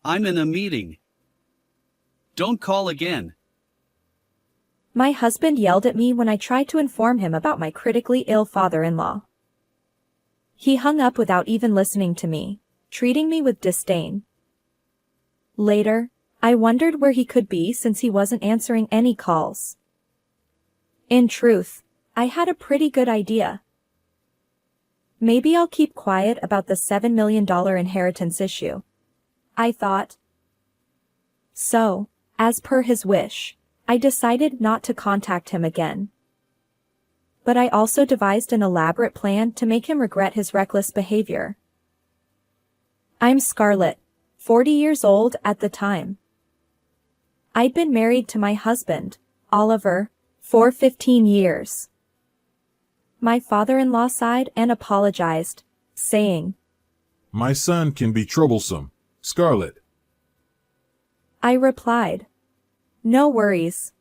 I'm in a meeting. Don't call again. My husband yelled at me when I tried to inform him about my critically ill father-in-law. He hung up without even listening to me, treating me with disdain. Later, I wondered where he could be since he wasn't answering any calls. In truth, I had a pretty good idea. Maybe I'll keep quiet about the $7 million inheritance issue, I thought. So, as per his wish, I decided not to contact him again. But I also devised an elaborate plan to make him regret his reckless behavior. I'm Scarlett, 40 years old at the time. I'd been married to my husband, Oliver, for 15 years. My father-in-law sighed and apologized, saying, My son can be troublesome, Scarlett. I replied, No worries.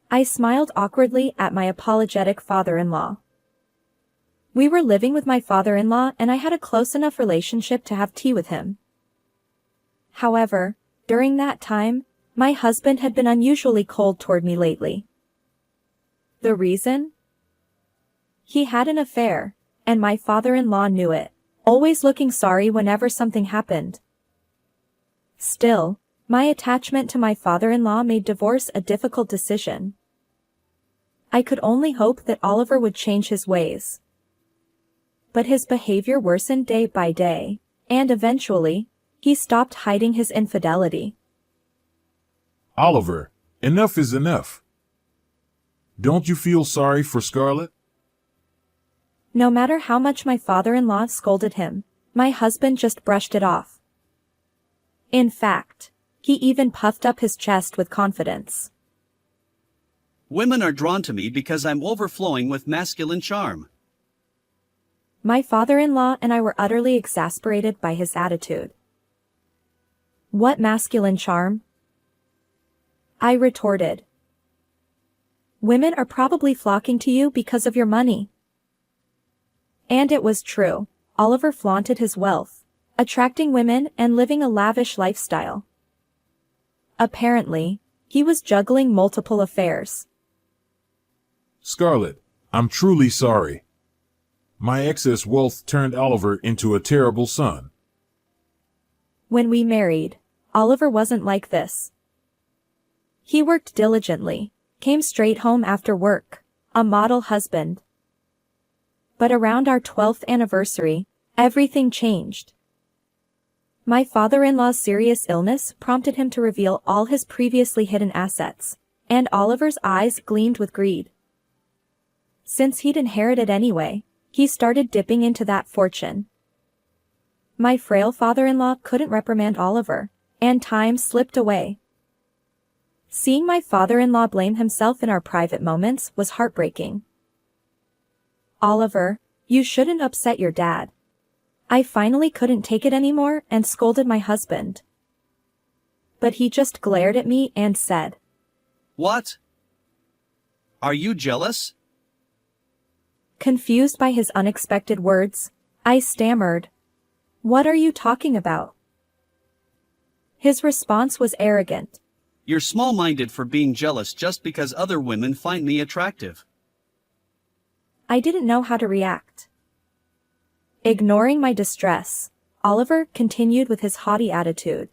I smiled awkwardly at my apologetic father-in-law. We were living with my father-in-law and I had a close enough relationship to have tea with him. However, during that time, my husband had been unusually cold toward me lately. The reason? He had an affair, and my father-in-law knew it, always looking sorry whenever something happened. Still, my attachment to my father-in-law made divorce a difficult decision. I could only hope that Oliver would change his ways. But his behavior worsened day by day, and eventually, he stopped hiding his infidelity. Oliver, enough is enough. Don't you feel sorry for Scarlett? No matter how much my father-in-law scolded him, my husband just brushed it off. In fact, he even puffed up his chest with confidence. Women are drawn to me because I'm overflowing with masculine charm. My father-in-law and I were utterly exasperated by his attitude. What masculine charm? I retorted. Women are probably flocking to you because of your money. And it was true. Oliver flaunted his wealth, attracting women and living a lavish lifestyle. Apparently, he was juggling multiple affairs. Scarlett, I'm truly sorry. My excess wealth turned Oliver into a terrible son. When we married, Oliver wasn't like this. He worked diligently, came straight home after work, a model husband. But around our 12th anniversary, everything changed. My father-in-law's serious illness prompted him to reveal all his previously hidden assets, and Oliver's eyes gleamed with greed. Since he'd inherited anyway, he started dipping into that fortune. My frail father-in-law couldn't reprimand Oliver, and time slipped away. Seeing my father-in-law blame himself in our private moments was heartbreaking. Oliver, you shouldn't upset your dad. I finally couldn't take it anymore and scolded my husband. But he just glared at me and said, What? Are you jealous? Confused by his unexpected words, I stammered, What are you talking about? His response was arrogant. You're small-minded for being jealous just because other women find me attractive. I didn't know how to react. Ignoring my distress, Oliver continued with his haughty attitude.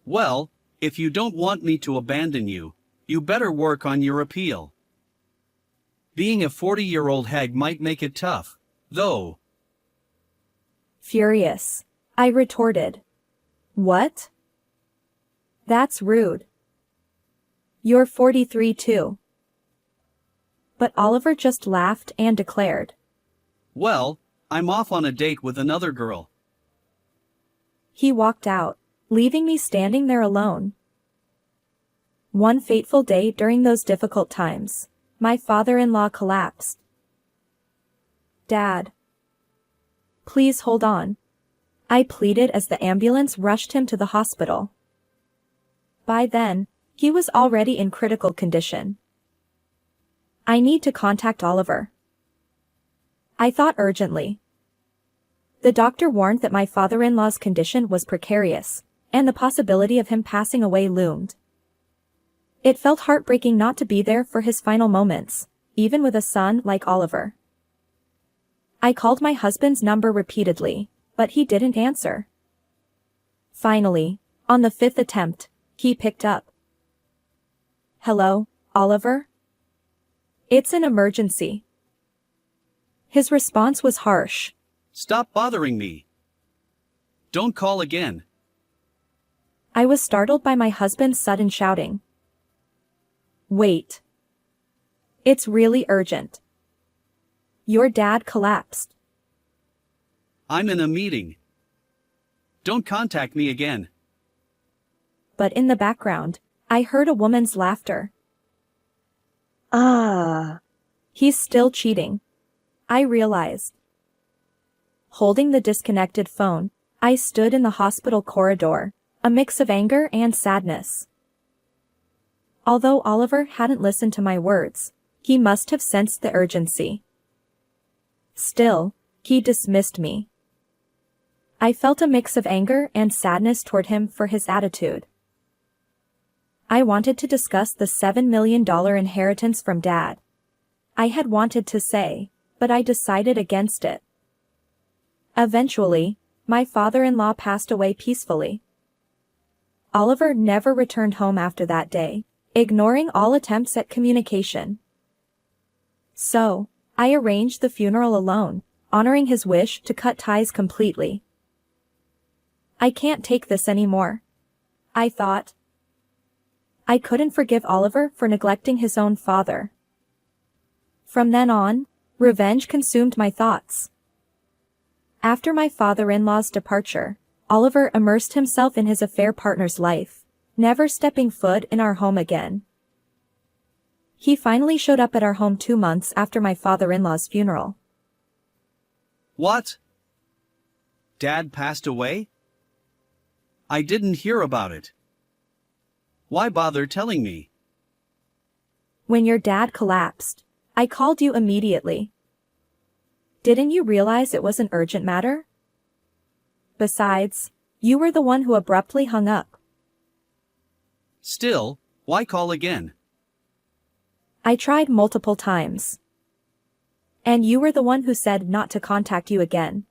Well, if you don't want me to abandon you, you better work on your appeal. Being a 40-year-old hag might make it tough, though. Furious, I retorted. What? That's rude. You're 43 too. But Oliver just laughed and declared, Well, I'm off on a date with another girl. He walked out, leaving me standing there alone. One fateful day during those difficult times, my father-in-law collapsed. Dad. Please hold on. I pleaded as the ambulance rushed him to the hospital. By then, he was already in critical condition. I need to contact Oliver. I thought urgently. The doctor warned that my father-in-law's condition was precarious, and the possibility of him passing away loomed. It felt heartbreaking not to be there for his final moments, even with a son like Oliver. I called my husband's number repeatedly, but he didn't answer. Finally, on the 5th attempt, he picked up. "Hello, Oliver? It's an emergency." His response was harsh. Stop bothering me. Don't call again. I was startled by my husband's sudden shouting. "Wait. It's really urgent. Your dad collapsed." I'm in a meeting. Don't contact me again. But in the background, I heard a woman's laughter. "Ah. He's still cheating," I realized. Holding the disconnected phone, I stood in the hospital corridor, a mix of anger and sadness. Although Oliver hadn't listened to my words, he must have sensed the urgency. Still, he dismissed me. I felt a mix of anger and sadness toward him for his attitude. I wanted to discuss the $7 million inheritance from Dad. I had wanted to say, but I decided against it. Eventually, my father-in-law passed away peacefully. Oliver never returned home after that day, ignoring all attempts at communication. So, I arranged the funeral alone, honoring his wish to cut ties completely. I can't take this anymore, I thought. I couldn't forgive Oliver for neglecting his own father. From then on, revenge consumed my thoughts. After my father-in-law's departure, Oliver immersed himself in his affair partner's life, never stepping foot in our home again. He finally showed up at our home 2 months after my father-in-law's funeral. What? Dad passed away? I didn't hear about it. Why bother telling me? When your dad collapsed, I called you immediately. Didn't you realize it was an urgent matter? Besides, you were the one who abruptly hung up. Still, why call again? I tried multiple times. And you were the one who said not to contact you again.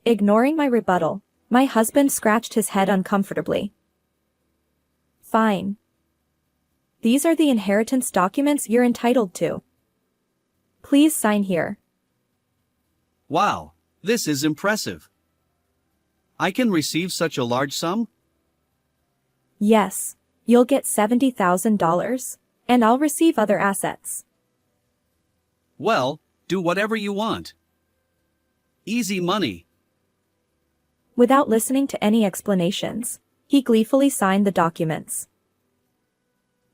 Ignoring my rebuttal, my husband scratched his head uncomfortably. Fine. These are the inheritance documents you're entitled to. Please sign here. Wow, this is impressive. I can receive such a large sum? Yes, you'll get $70,000, and I'll receive other assets. Well, do whatever you want. Easy money. Without listening to any explanations, he gleefully signed the documents.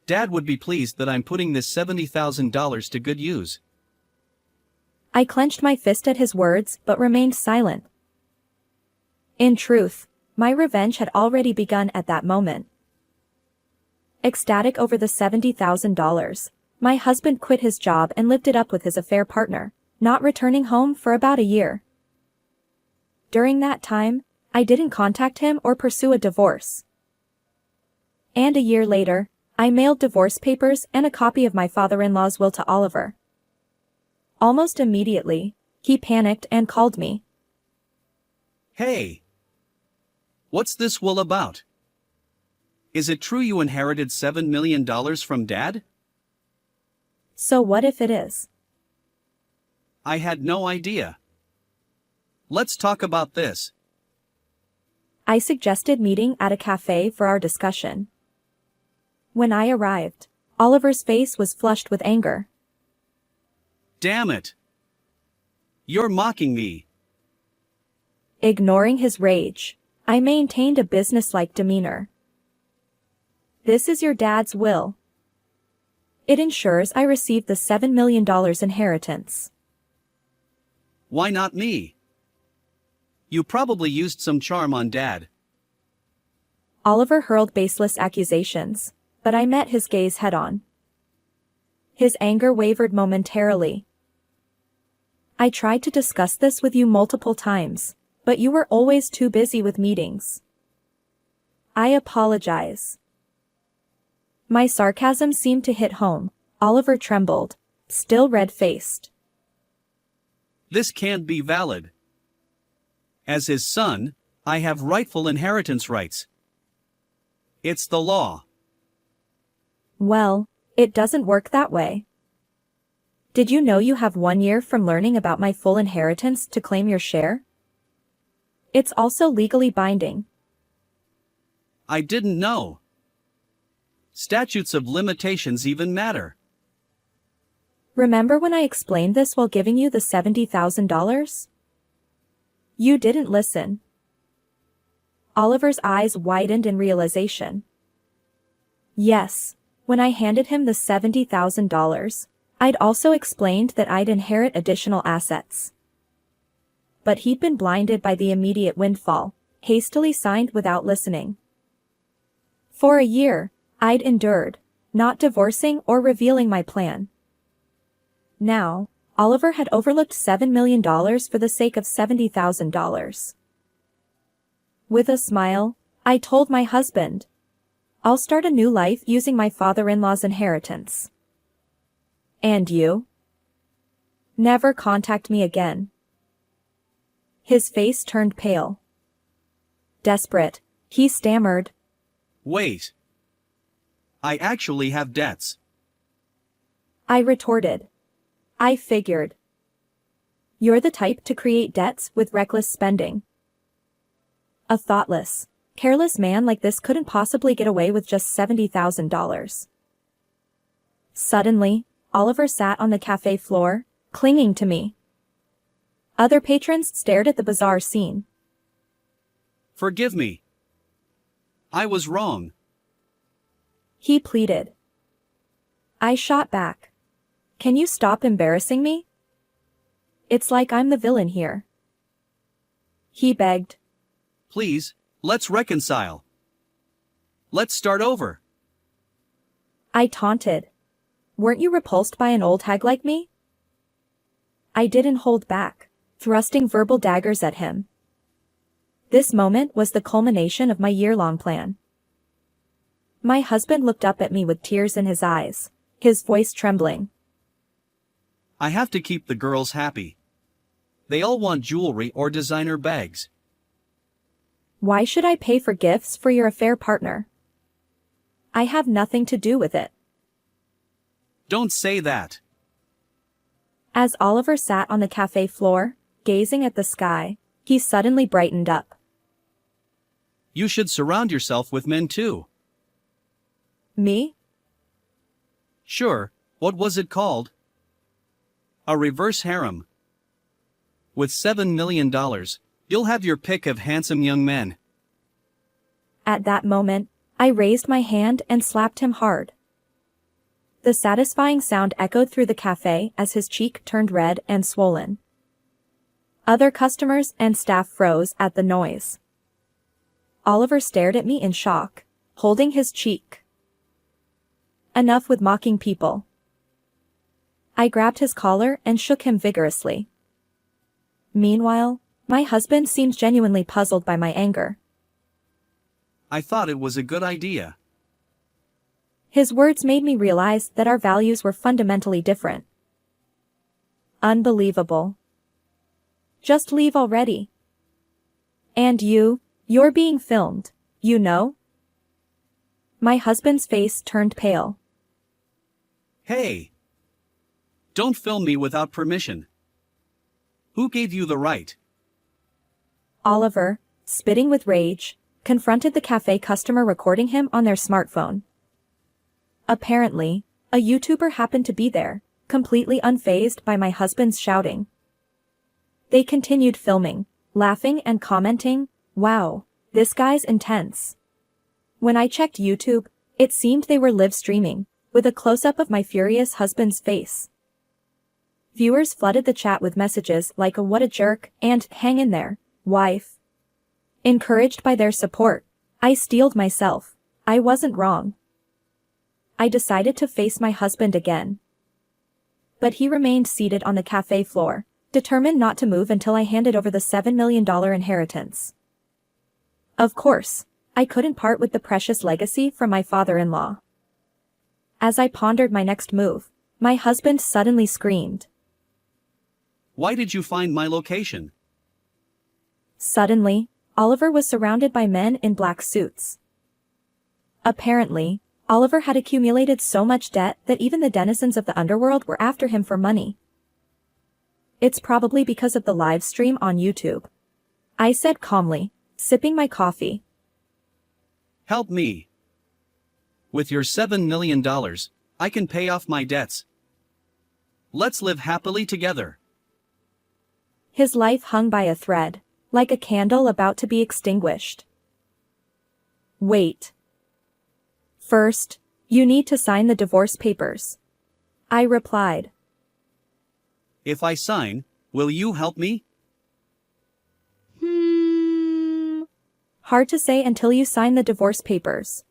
Dad would be pleased that I'm putting this $70,000 to good use. I clenched my fist at his words but remained silent. In truth, my revenge had already begun at that moment. Ecstatic over the $70,000, my husband quit his job and lived it up with his affair partner, not returning home for about a year. During that time, I didn't contact him or pursue a divorce. And a year later, I mailed divorce papers and a copy of my father-in-law's will to Oliver. Almost immediately, he panicked and called me. Hey! What's this will about? Is it true you inherited $7 million from Dad? So what if it is? I had no idea. Let's talk about this. I suggested meeting at a cafe for our discussion. When I arrived, Oliver's face was flushed with anger. Damn it! You're mocking me. Ignoring his rage, I maintained a businesslike demeanor. This is your dad's will. It ensures I receive the $7 million inheritance. Why not me? You probably used some charm on Dad. Oliver hurled baseless accusations, but I met his gaze head-on. His anger wavered momentarily. I tried to discuss this with you multiple times, but you were always too busy with meetings. I apologize. My sarcasm seemed to hit home. Oliver trembled, still red-faced. This can't be valid. As his son, I have rightful inheritance rights. It's the law. Well, it doesn't work that way. Did you know you have 1 year from learning about my full inheritance to claim your share? It's also legally binding. I didn't know. Statutes of limitations even matter. Remember when I explained this while giving you the $70,000? You didn't listen. Oliver's eyes widened in realization. Yes, when I handed him the $70,000, I'd also explained that I'd inherit additional assets. But he'd been blinded by the immediate windfall, hastily signed without listening. For a year, I'd endured, not divorcing or revealing my plan. Now, Oliver had overlooked $7 million for the sake of $70,000. With a smile, I told my husband, I'll start a new life using my father-in-law's inheritance. And you? Never contact me again. His face turned pale. Desperate, he stammered. Wait. I actually have debts. I retorted. I figured. You're the type to create debts with reckless spending. A thoughtless, careless man like this couldn't possibly get away with just $70,000. Suddenly, Oliver sat on the cafe floor, clinging to me. Other patrons stared at the bizarre scene. Forgive me. I was wrong. He pleaded. I shot back. Can you stop embarrassing me? It's like I'm the villain here. He begged. Please, let's reconcile. Let's start over. I taunted. Weren't you repulsed by an old hag like me? I didn't hold back, thrusting verbal daggers at him. This moment was the culmination of my year-long plan. My husband looked up at me with tears in his eyes, his voice trembling. I have to keep the girls happy. They all want jewelry or designer bags. Why should I pay for gifts for your affair partner? I have nothing to do with it. Don't say that. As Oliver sat on the cafe floor, gazing at the sky, he suddenly brightened up. You should surround yourself with men too. Me? Sure, what was it called? A reverse harem. With $7 million, you'll have your pick of handsome young men. At that moment, I raised my hand and slapped him hard. The satisfying sound echoed through the cafe as his cheek turned red and swollen. Other customers and staff froze at the noise. Oliver stared at me in shock, holding his cheek. Enough with mocking people. I grabbed his collar and shook him vigorously. Meanwhile, my husband seemed genuinely puzzled by my anger. I thought it was a good idea. His words made me realize that our values were fundamentally different. Unbelievable. Just leave already. And you're being filmed, you know? My husband's face turned pale. Hey! Don't film me without permission. Who gave you the right? Oliver, spitting with rage, confronted the cafe customer recording him on their smartphone. Apparently, a YouTuber happened to be there, completely unfazed by my husband's shouting. They continued filming, laughing and commenting, "Wow, this guy's intense." When I checked YouTube, it seemed they were live streaming, with a close-up of my furious husband's face. Viewers flooded the chat with messages like "what a jerk" and "hang in there, wife." Encouraged by their support, I steeled myself. I wasn't wrong. I decided to face my husband again. But he remained seated on the cafe floor, determined not to move until I handed over the $7 million inheritance. Of course, I couldn't part with the precious legacy from my father-in-law. As I pondered my next move, my husband suddenly screamed. Why did you find my location? Suddenly, Oliver was surrounded by men in black suits. Apparently, Oliver had accumulated so much debt that even the denizens of the underworld were after him for money. It's probably because of the live stream on YouTube, I said calmly, sipping my coffee. Help me. With your $7 million, I can pay off my debts. Let's live happily together. His life hung by a thread, like a candle about to be extinguished. Wait. First, you need to sign the divorce papers, I replied. If I sign, will you help me? Hard to say until you sign the divorce papers,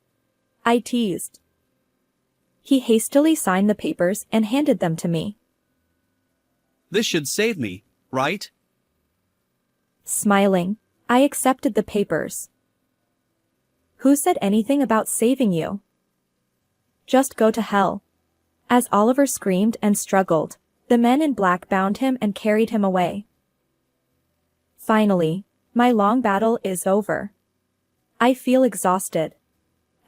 I teased. He hastily signed the papers and handed them to me. This should save me, right? Smiling, I accepted the papers. Who said anything about saving you? Just go to hell. As Oliver screamed and struggled, the men in black bound him and carried him away. Finally, my long battle is over. I feel exhausted.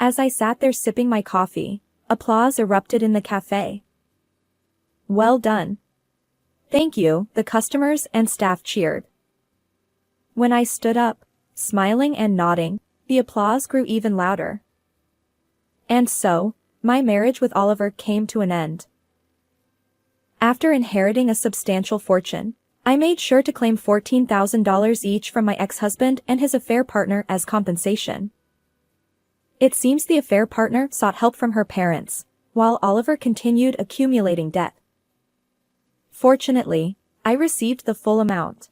As I sat there sipping my coffee, applause erupted in the cafe. Well done. Thank you, the customers and staff cheered. When I stood up, smiling and nodding, the applause grew even louder. And so, my marriage with Oliver came to an end. After inheriting a substantial fortune, I made sure to claim $14,000 each from my ex-husband and his affair partner as compensation. It seems the affair partner sought help from her parents, while Oliver continued accumulating debt. Fortunately, I received the full amount.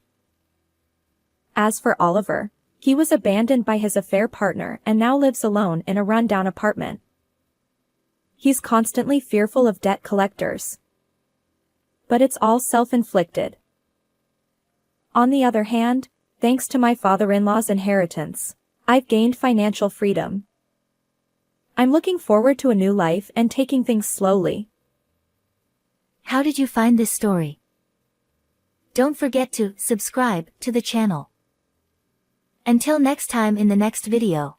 As for Oliver, he was abandoned by his affair partner and now lives alone in a run-down apartment. He's constantly fearful of debt collectors. But it's all self-inflicted. On the other hand, thanks to my father-in-law's inheritance, I've gained financial freedom. I'm looking forward to a new life and taking things slowly. How did you find this story? Don't forget to subscribe to the channel. Until next time in the next video.